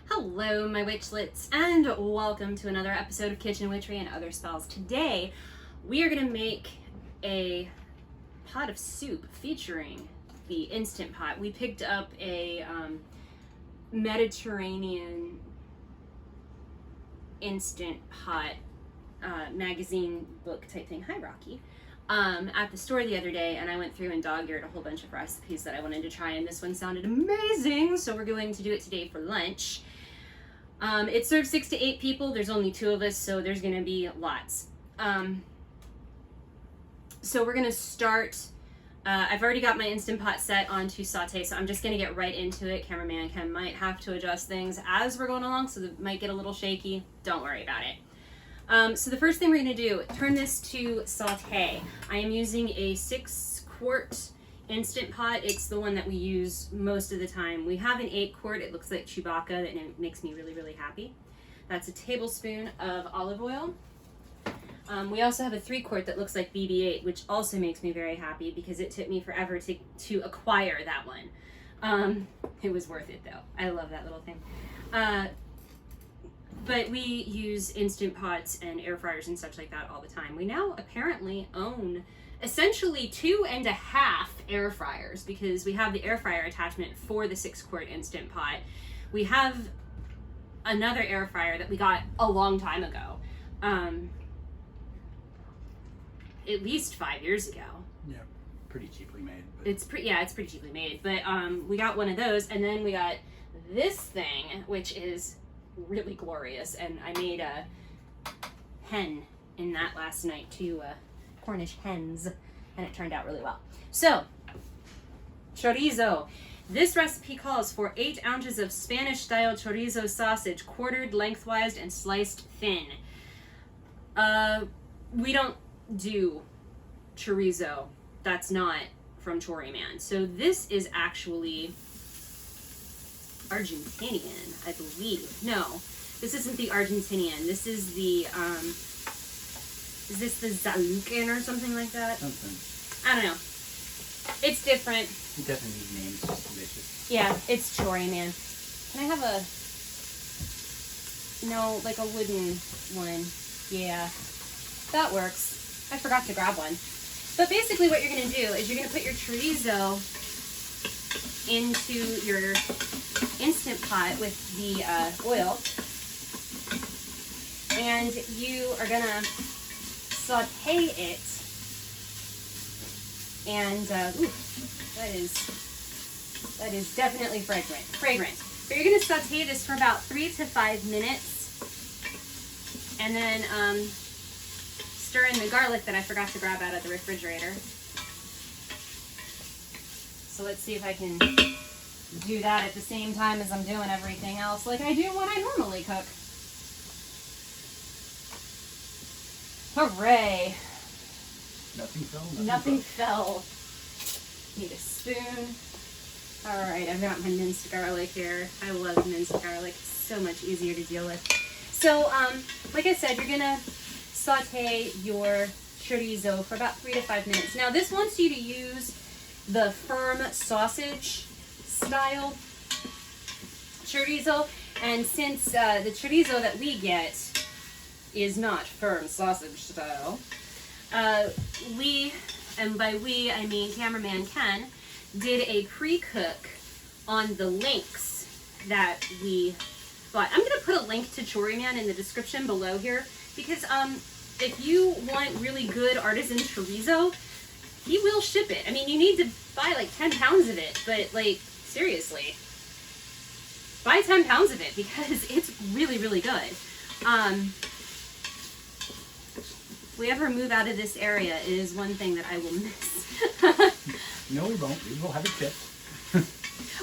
Hello, my witchlets, and welcome to another episode of Kitchen Witchery and Other Spells. Today, we are going to make a pot of soup featuring the Instant Pot. We picked up a Mediterranean Instant Pot magazine book type thing. Hi, Rocky. At the store the other day, and I went through and dog-eared a whole bunch of recipes that I wanted to try, and this one sounded amazing, so we're going to do it today for lunch. It serves 6 to 8 people. There's only 2 of us, so there's gonna be lots. So we're gonna start. I've already got my Instant Pot set on to saute, so I'm just gonna get right into it. Cameraman Ken might have to adjust things as we're going along, so it might get a little shaky. Don't worry about it. So the first thing we're gonna do, turn this to saute. I am using a 6-quart Instant Pot. It's the one that we use most of the time. We have an 8-quart. It looks like Chewbacca, and it makes me really, really happy. That's a tablespoon of olive oil. We also have a 3-quart that looks like BB-8, which also makes me very happy because it took me forever to acquire that one. It was worth it though. I love that little thing. But we use Instant Pots and air fryers and such like that all the time. We now apparently own essentially 2.5 air fryers because we have the air fryer attachment for the 6-quart Instant Pot. We have another air fryer that we got a long time ago, at least 5 years ago. Yeah, pretty cheaply made. But... It's pretty cheaply made. But we got one of those, and then we got this thing, which is really glorious. And I made a hen in that last night too. Cornish hens, and it turned out really well. So, chorizo. This recipe calls for 8 ounces of Spanish-style chorizo sausage, quartered lengthwise and sliced thin. We don't do chorizo. That's not from Choi-Man. So this is actually Argentinian, I believe. No, this isn't the Argentinian. This is the, is this the Zalucan or something like that? Something. I don't know. It's different. It definitely needs names. It's delicious. Yeah, it's Choi-Man. Can I have a... No, like a wooden one. Yeah, that works. I forgot to grab one. But basically what you're going to do is you're going to put your chorizo into your Instant Pot with the oil. And you are going to saute it, and ooh, that is definitely fragrant. But you're going to saute this for about 3 to 5 minutes, and then stir in the garlic that I forgot to grab out of the refrigerator. So let's see if I can do that at the same time as I'm doing everything else like I do when I normally cook. Hooray! Nothing fell? Nothing fell. Need a spoon. Alright, I've got my minced garlic here. I love minced garlic. It's so much easier to deal with. So, like I said, you're gonna saute your chorizo for about 3 to 5 minutes. Now, this wants you to use the firm sausage style chorizo, and since the chorizo that we get is not firm sausage style, we, and by we I mean Cameraman Ken, did a pre-cook on the links that we bought. I'm going to put a link to Choi-Man in the description below here, because if you want really good artisan chorizo, he will ship it. I mean, you need to buy like 10 pounds of it, but like, seriously, buy 10 pounds of it because it's really, really good. If we ever move out of this area, it is one thing that I will miss. No, we won't. We will have it shipped.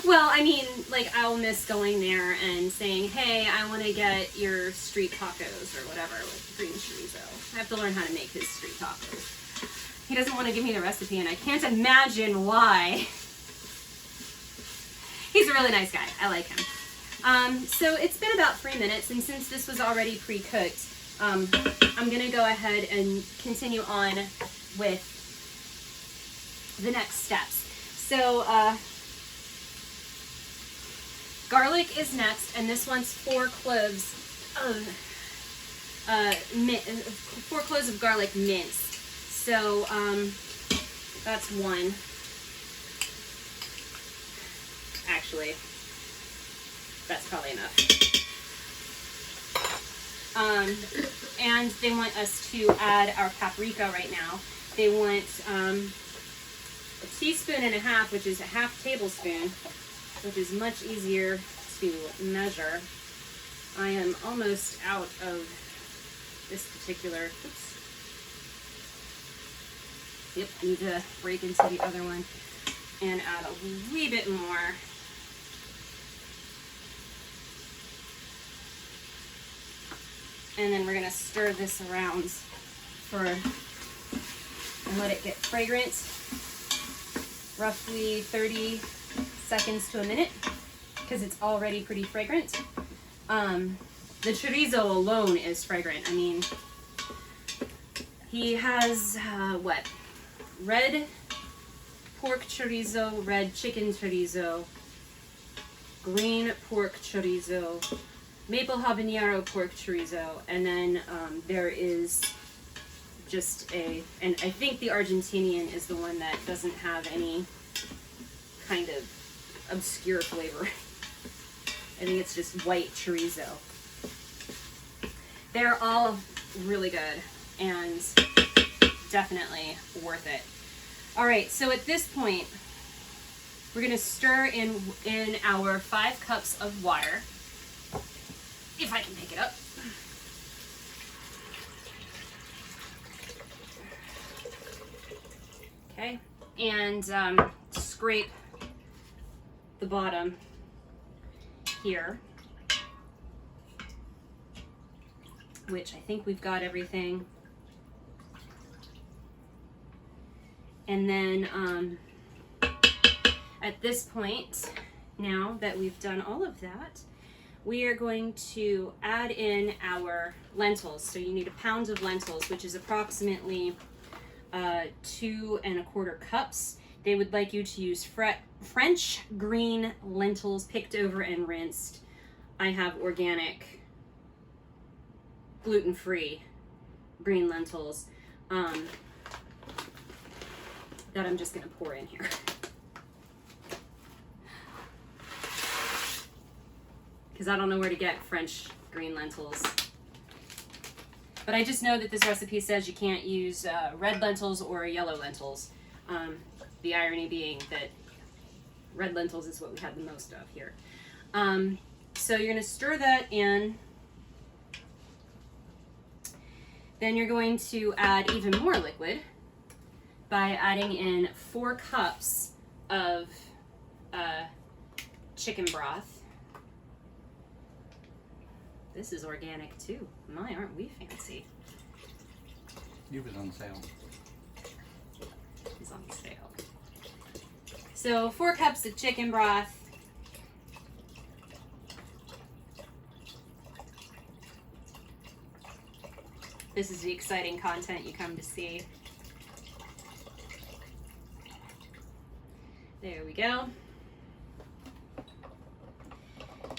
Well, I mean, like, I'll miss going there and saying, hey, I want to get your street tacos or whatever with green chorizo. I have to learn how to make his street tacos. He doesn't want to give me the recipe, and I can't imagine why. He's a really nice guy. I like him. So it's been about 3 minutes, and since this was already pre-cooked, I'm going to go ahead and continue on with the next steps. So Garlic is next, and this one's 4 cloves of 4 cloves of garlic minced. So that's 1. Actually, that's probably enough. And they want us to add our paprika right now. They want a teaspoon and a half, which is a half tablespoon, which is much easier to measure. I am almost out of this particular, oops. Yep, I need to break into the other one and add a wee bit more. And then we're gonna stir this around and let it get fragrant, roughly 30 seconds to a minute, because it's already pretty fragrant. The chorizo alone is fragrant. I mean, he has, red pork chorizo, red chicken chorizo, green pork chorizo, maple habanero pork chorizo, and then there is just and I think the Argentinian is the one that doesn't have any kind of obscure flavor. I think it's just white chorizo. They're all really good and definitely worth it. All right, so at this point, we're gonna stir in our 5 cups of water. If I can pick it up. Okay, and scrape the bottom here, which I think we've got everything. And then at this point, now that we've done all of that, we are going to add in our lentils. So you need a pound of lentils, which is approximately 2 1/4 cups. They would like you to use French green lentils, picked over and rinsed. I have organic, gluten-free green lentils that I'm just gonna pour in here. Because I don't know where to get French green lentils. But I just know that this recipe says you can't use red lentils or yellow lentils. The irony being that red lentils is what we had the most of here. So you're going to stir that in. Then you're going to add even more liquid by adding in 4 cups of chicken broth. This is organic too. My, aren't we fancy? It was on sale. It's on sale. So 4 cups of chicken broth. This is the exciting content you come to see. There we go.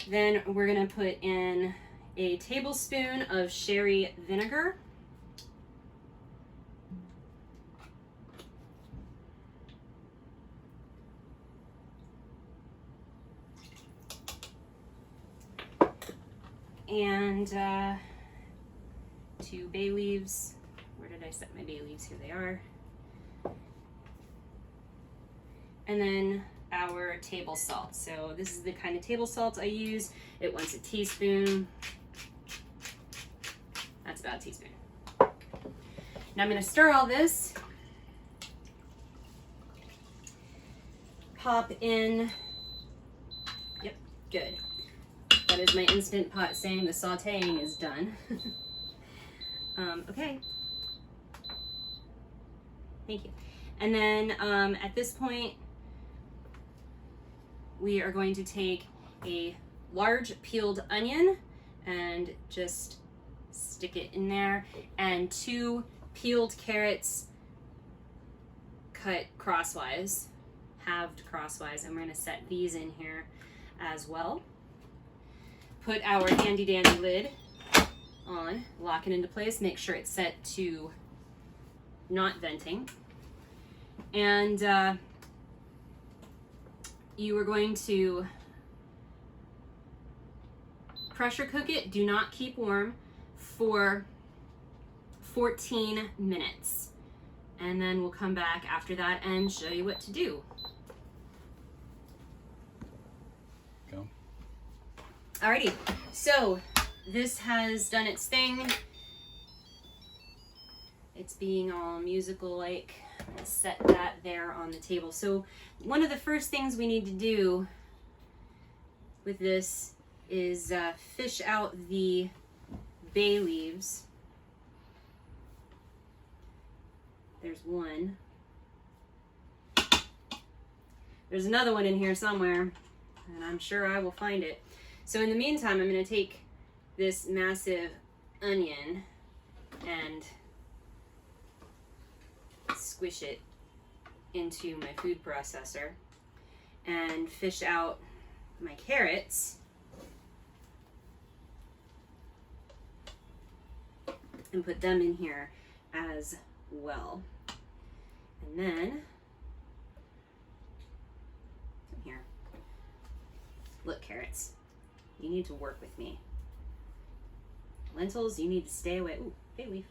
Then we're gonna put in a tablespoon of sherry vinegar. And 2 bay leaves. Where did I set my bay leaves? Here they are. And then our table salt. So this is the kind of table salt I use. It wants a teaspoon. That's about a teaspoon. Now I'm going to stir all this. Pop in. Yep, good. That is my Instant Pot saying the sauteing is done. Okay. Thank you. And then at this point, we are going to take a large peeled onion and just stick it in there, and 2 peeled carrots cut crosswise, halved crosswise, and we're going to set these in here as well. put our handy dandy lid on, lock it into place, make sure it's set to not venting. And you are going to pressure cook it, do not keep warm, for 14 minutes. And then we'll come back after that and show you what to do. Go. Alrighty, so this has done its thing. It's being all musical-like. I'm gonna set that there on the table. So one of the first things we need to do with this is fish out the bay leaves. There's one. There's another one in here somewhere, and I'm sure I will find it. So in the meantime, I'm going to take this massive onion and squish it into my food processor and fish out my carrots and put them in here as well. And then, come here. Look, carrots, you need to work with me. Lentils, you need to stay away. Ooh, bay leaf.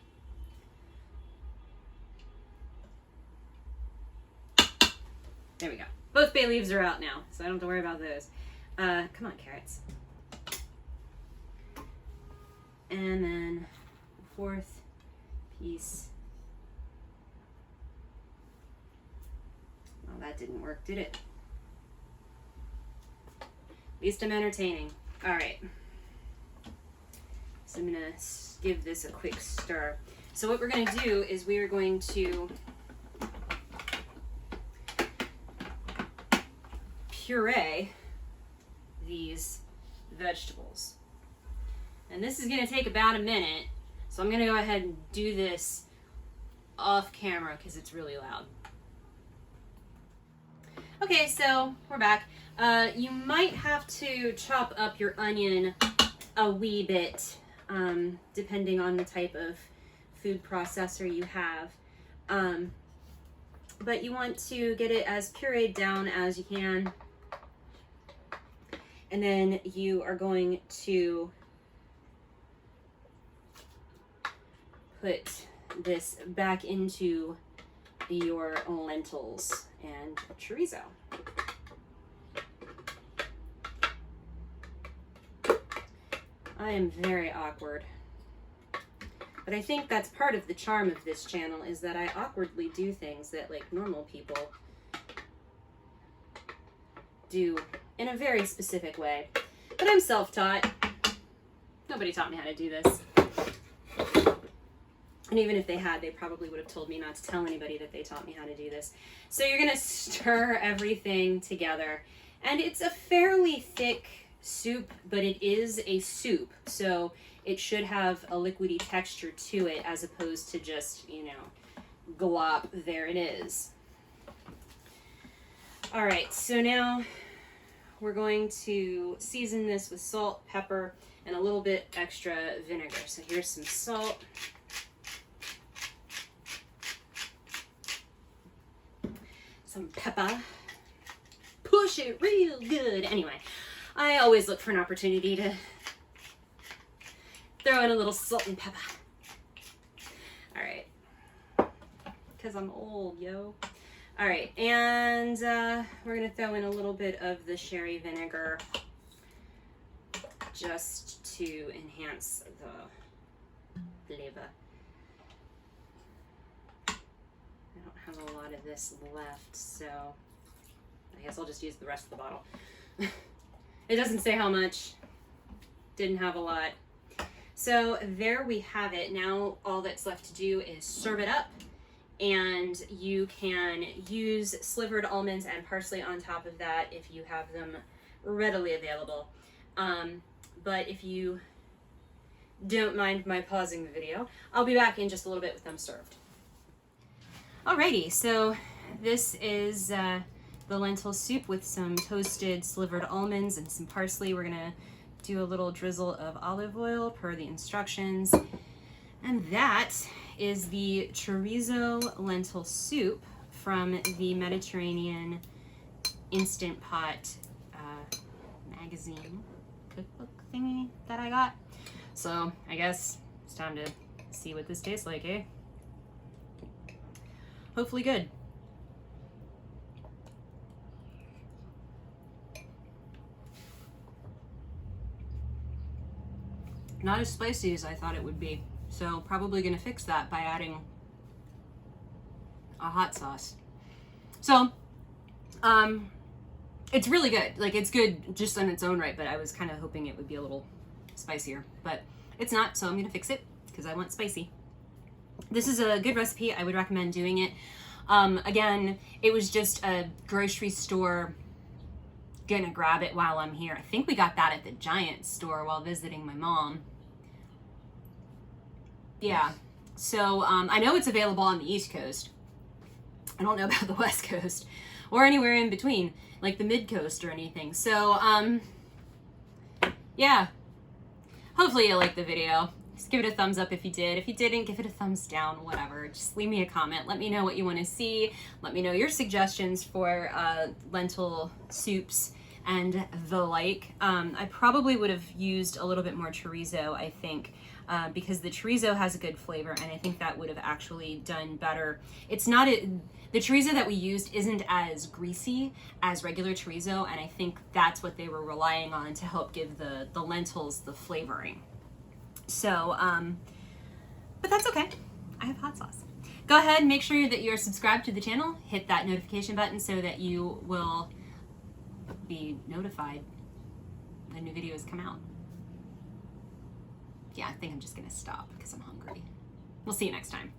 There we go. Both bay leaves are out now, so I don't have to worry about those. Come on, carrots. And then the fourth piece. Well, that didn't work, did it? At least I'm entertaining. All right. So I'm gonna give this a quick stir. So what we're gonna do is we are going to puree these vegetables. And this is gonna take about a minute. So I'm gonna go ahead and do this off camera because it's really loud. Okay, so we're back. You might have to chop up your onion a wee bit, depending on the type of food processor you have. But you want to get it as pureed down as you can. And then you are going to put this back into your lentils and chorizo. I am very awkward, but I think that's part of the charm of this channel, is that I awkwardly do things that like normal people do in a very specific way. But I'm self-taught. Nobody taught me how to do this. And even if they had, they probably would have told me not to tell anybody that they taught me how to do this. So you're gonna stir everything together. And it's a fairly thick soup, but it is a soup. So it should have a liquidy texture to it as opposed to just, you know, glop, there it is. All right, so now we're going to season this with salt, pepper, and a little bit extra vinegar. So here's some salt. Some pepper. Push it real good. Anyway, I always look for an opportunity to throw in a little salt and pepper. All right. Because I'm old, yo. All right, and we're gonna throw in a little bit of the sherry vinegar just to enhance the flavor. I don't have a lot of this left, so I guess I'll just use the rest of the bottle. It doesn't say how much. Didn't have a lot. So there we have it. Now all that's left to do is serve it up. And you can use slivered almonds and parsley on top of that if you have them readily available. But if you don't mind my pausing the video, I'll be back in just a little bit with them served. Alrighty, so this is the lentil soup with some toasted slivered almonds and some parsley. We're gonna do a little drizzle of olive oil per the instructions. And that is the chorizo lentil soup from the Mediterranean Instant Pot magazine cookbook thingy that I got. So I guess it's time to see what this tastes like, eh? Hopefully good. Not as spicy as I thought it would be. So probably gonna fix that by adding a hot sauce. So, it's really good. Like, it's good just on its own right, but I was kind of hoping it would be a little spicier, but it's not, so I'm gonna fix it because I want spicy. This is a good recipe. I would recommend doing it. Again, it was just a grocery store, gonna grab it while I'm here. I think we got that at the Giant store while visiting my mom. Yeah, so I know it's available on the East Coast. I don't know about the West Coast or anywhere in between, like the Mid Coast or anything. So, yeah, hopefully you liked the video. Just give it a thumbs up if you did. If you didn't, give it a thumbs down, whatever. Just leave me a comment. Let me know what you want to see. Let me know your suggestions for lentil soups and the like. I probably would have used a little bit more chorizo, I think, because the chorizo has a good flavor, and I think that would have actually done better. It's not the chorizo that we used isn't as greasy as regular chorizo, and I think that's what they were relying on to help give the lentils the flavoring. So, but that's okay. I have hot sauce. Go ahead and make sure that you're subscribed to the channel. Hit that notification button so that you will be notified when new videos come out. Yeah, I think I'm just gonna stop because I'm hungry. We'll see you next time.